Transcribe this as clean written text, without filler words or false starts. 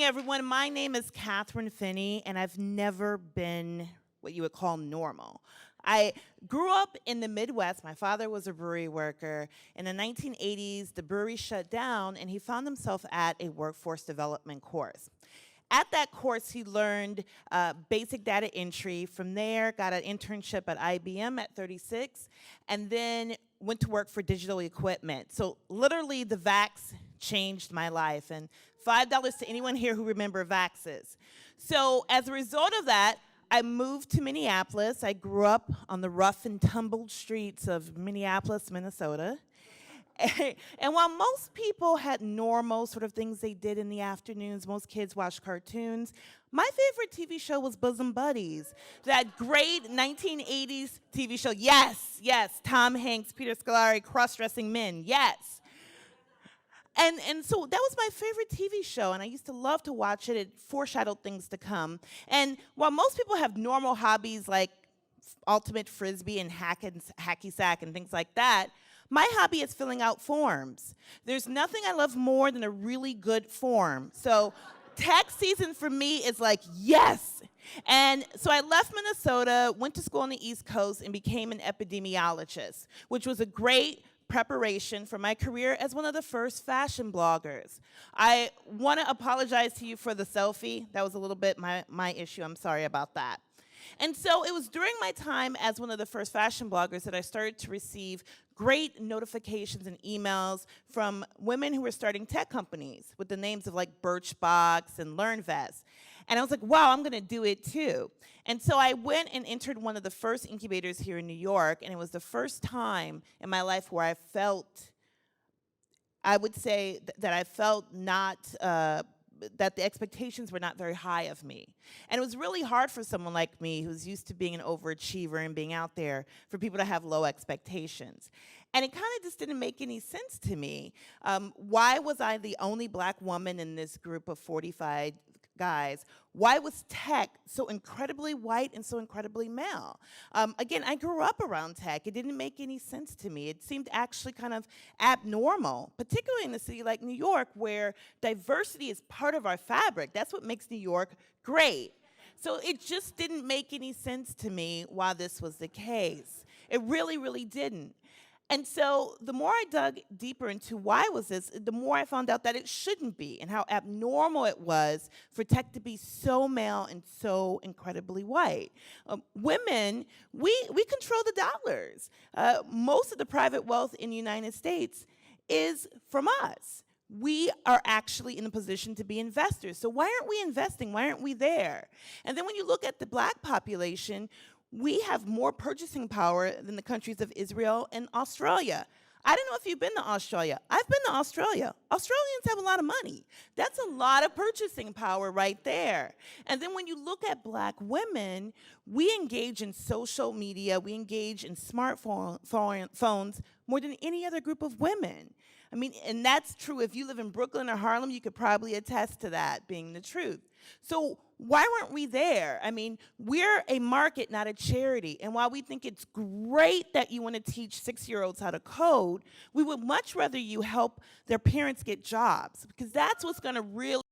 everyone. My name is Kathryn Finney, and I've never been what you would call normal. I grew up in the Midwest. My father was a brewery worker. In the 1980s, the brewery shut down, and he found himself at a workforce development course. At that course, he learned basic data entry. From there, got an internship at IBM at 36, and then went to work for digital equipment. So literally, the Vax changed my life. And $5 to anyone here who remember Vaxes. So as a result of that, I moved to Minneapolis. I grew up on the rough and tumbled streets of Minneapolis, Minnesota. And while most people had normal sort of things they did in the afternoons, most kids watched cartoons, my favorite TV show was Bosom Buddies, that great 1980s TV show. Yes, yes, Tom Hanks, Peter Scolari, cross-dressing men, yes. And so that was my favorite TV show, and I used to love to watch it. It foreshadowed things to come. And while most people have normal hobbies like ultimate frisbee and hacky sack and things like that, my hobby is filling out forms. There's nothing I love more than a really good form. So tax season for me is like, yes. And so I left Minnesota, went to school on the East Coast, and became an epidemiologist, which was a great preparation for my career as one of the first fashion bloggers. I want to apologize to you for the selfie. That was a little bit my issue. I'm sorry about that. And so it was during my time as one of the first fashion bloggers that I started to receive great notifications and emails from women who were starting tech companies with the names of like Birchbox and LearnVest. And I was like, wow, I'm going to do it too. And so I went and entered one of the first incubators here in New York, and it was the first time in my life where I would say that I felt not, that the expectations were not very high of me. And it was really hard for someone like me who's used to being an overachiever and being out there for people to have low expectations. And it kind of just didn't make any sense to me. Why was I the only black woman in this group of 45 guys? Why was tech so incredibly white and so incredibly male? Again, I grew up around tech. It didn't make any sense to me. It seemed actually kind of abnormal, particularly in a city like New York, where diversity is part of our fabric. That's what makes New York great. So it just didn't make any sense to me why this was the case. It really, really didn't. And so the more I dug deeper into why was this, the more I found out that it shouldn't be, and how abnormal it was for tech to be so male and so incredibly white. Women, we control the dollars. Most of the private wealth in the United States is from us. We are actually in a position to be investors. So why aren't we investing? Why aren't we there? And then when you look at the black population, we have more purchasing power than the countries of Israel and Australia. I don't know if you've been to Australia. I've been to Australia. Australians have a lot of money. That's a lot of purchasing power right there. And then when you look at black women, we engage in social media, we engage in smartphones more than any other group of women. I mean, and that's true. If you live in Brooklyn or Harlem, you could probably attest to that being the truth. So why weren't we there? I mean, we're a market, not a charity. And while we think it's great that you want to teach 6-year-olds how to code, we would much rather you help their parents get jobs, because that's what's going to really